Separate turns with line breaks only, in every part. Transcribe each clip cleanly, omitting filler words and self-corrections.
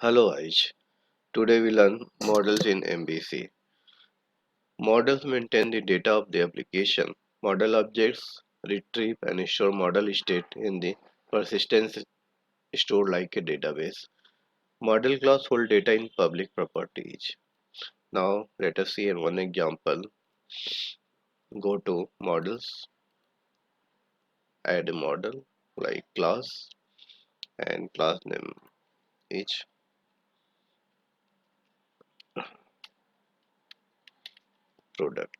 Hello Aish. Today we learn models in MVC. Models maintain the data of the application. Model objects retrieve and store model state in the persistence store like a database. Model class hold data in public properties. Now let us see one example. Go to models, add a model like class and class name each product.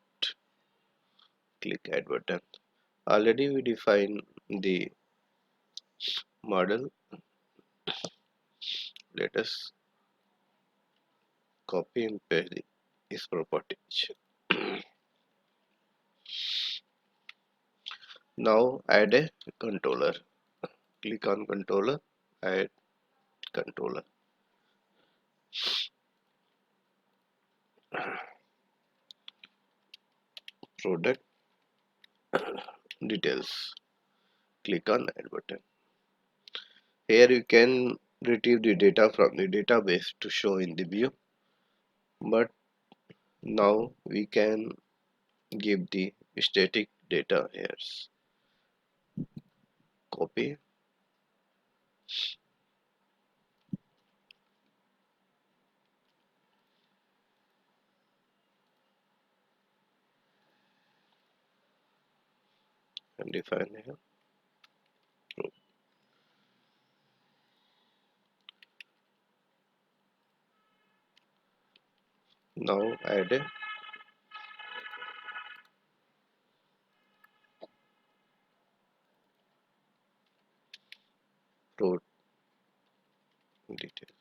Click add button. Already we define the model. Let us copy and paste this properties. Now add a controller. Click on controller, add controller. Product details. Click on add button. Here you can retrieve the data from the database to show in the view. But now we can give the static data here. Copy and define here. Now add a row detail.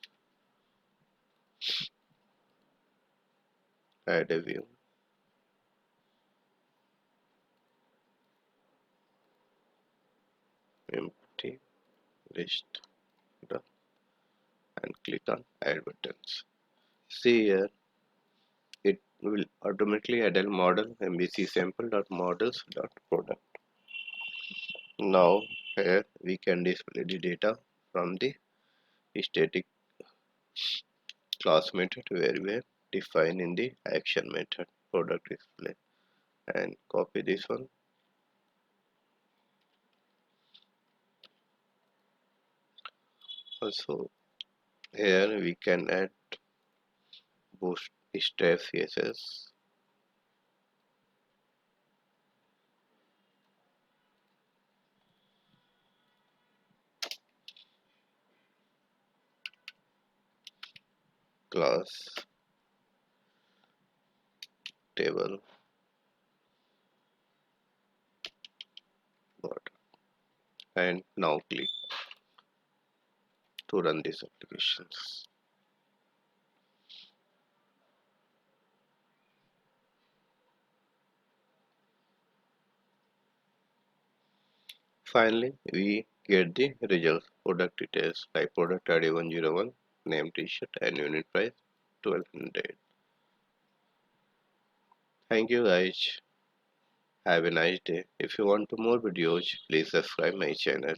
Add a view. Empty list. Done. And click on add buttons. See here, it will automatically add a model MVC sample.models.product. Now here we can display the data from the static class method where we have defined in the action method product display, and copy this one. Also here we can add bootstrap CSS, class, table, border, and now click to run these applications. Finally, we get the results. Product details like product ID 101, name, t-shirt, and unit price 1200. Thank you guys. Have a nice day. If you want more videos, please subscribe my channel.